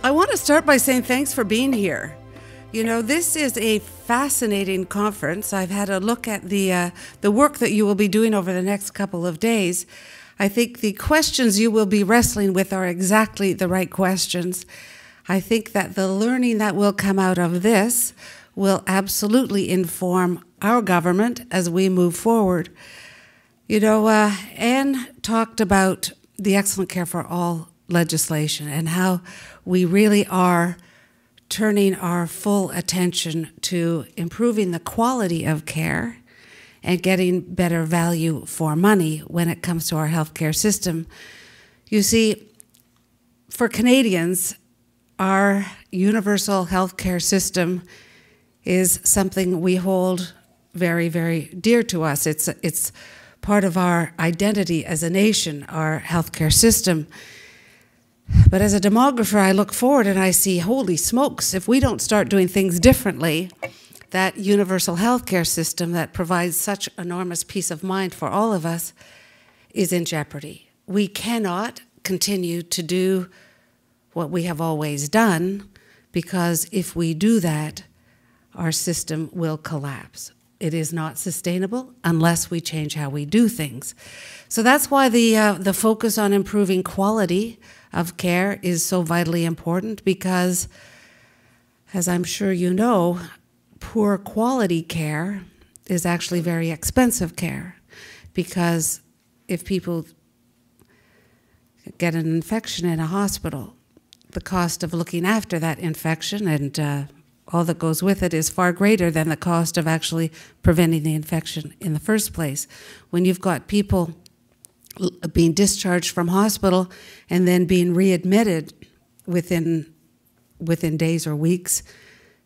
I want to start by saying thanks for being here. You know, this is a fascinating conference. I've had a look at the work that you will be doing over the next couple of days. I think the questions you will be wrestling with are exactly the right questions. I think that the learning that will come out of this will absolutely inform our government as we move forward. You know, Anne talked about the Excellent Care for All legislation and how we really are turning our full attention to improving the quality of care and getting better value for money when it comes to our healthcare system. You see, for Canadians, our universal healthcare system is something we hold very, very dear to us. It's part of our identity as a nation, our healthcare system. But as a demographer, I look forward and I see, holy smokes, if we don't start doing things differently, that universal healthcare system that provides such enormous peace of mind for all of us is in jeopardy. We cannot continue to do what we have always done, because if we do that, our system will collapse. It is not sustainable unless we change how we do things. So that's why the focus on improving quality of care is so vitally important, because, as I'm sure you know, poor quality care is actually very expensive care, because if people get an infection in a hospital, the cost of looking after that infection and all that goes with it is far greater than the cost of actually preventing the infection in the first place. When you've got people being discharged from hospital and then being readmitted within days or weeks,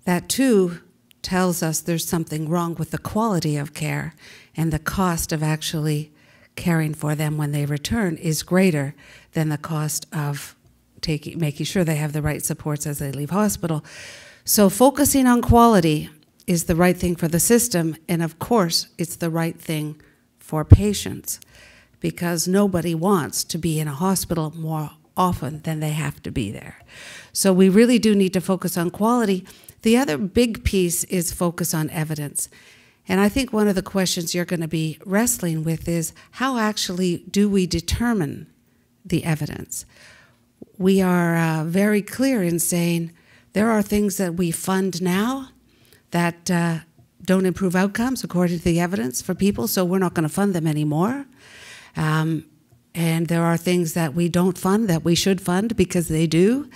that too tells us there's something wrong with the quality of care, and the cost of actually caring for them when they return is greater than the cost of making sure they have the right supports as they leave hospital. So focusing on quality is the right thing for the system, and of course it's the right thing for patients, because nobody wants to be in a hospital more often than they have to be there. So we really do need to focus on quality. The other big piece is focus on evidence. And I think one of the questions you're going to be wrestling with is, how actually do we determine the evidence? We are very clear in saying there are things that we fund now that don't improve outcomes according to the evidence for people, so we're not going to fund them anymore. And there are things that we don't fund that we should fund because they do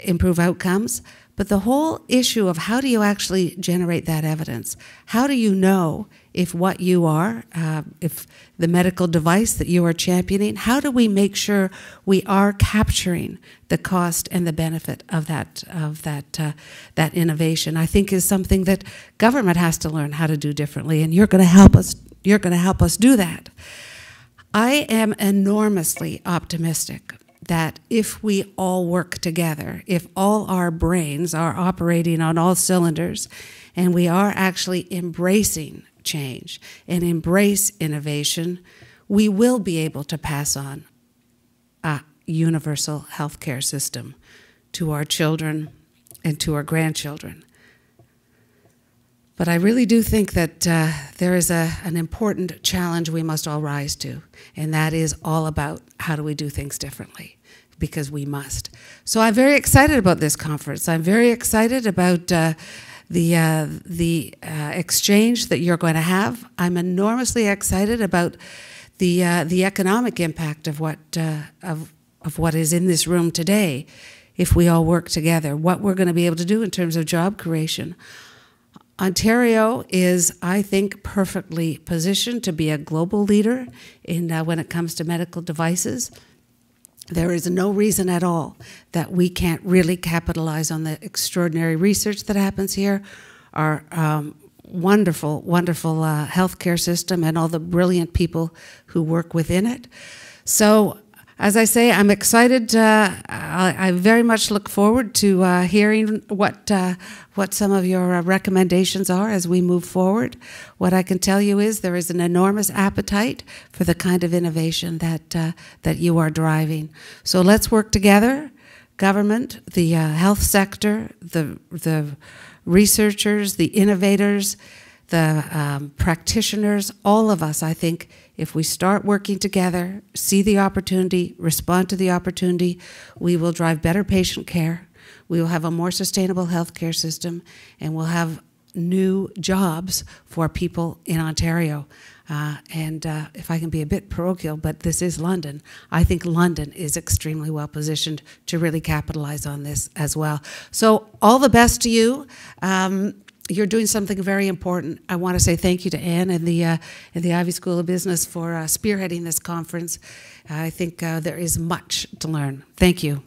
improve outcomes. But the whole issue of how do you actually generate that evidence? How do you know if what you are, if the medical device that you are championing, how do we make sure we are capturing the cost and the benefit of that innovation? I think is something that government has to learn how to do differently, and you're going to help us. You're going to help us do that. I am enormously optimistic that if we all work together, if all our brains are operating on all cylinders, and we are actually embracing change and embrace innovation, we will be able to pass on a universal healthcare system to our children and to our grandchildren. But I really do think that there is an important challenge we must all rise to, and that is all about how do we do things differently, because we must. So I'm very excited about this conference. I'm very excited about the exchange that you're going to have. I'm enormously excited about the economic impact of what is in this room today if we all work together, what we're going to be able to do in terms of job creation. Ontario is, I think, perfectly positioned to be a global leader in when it comes to medical devices. There is no reason at all that we can't really capitalize on the extraordinary research that happens here, our wonderful, wonderful healthcare system, and all the brilliant people who work within it. So, as I say, I'm excited. I very much look forward to hearing what some of your recommendations are as we move forward. What I can tell you is there is an enormous appetite for the kind of innovation that you are driving. So let's work together. government, the health sector, the researchers, the innovators, the practitioners, all of us, I think, if we start working together, see the opportunity, respond to the opportunity, we will drive better patient care, we will have a more sustainable healthcare system, and we'll have new jobs for people in Ontario. And if I can be a bit parochial, but this is London, I think London is extremely well positioned to really capitalize on this as well. So all the best to you. You're doing something very important. I want to say thank you to Anne and the Ivey School of Business for spearheading this conference. I think there is much to learn. Thank you.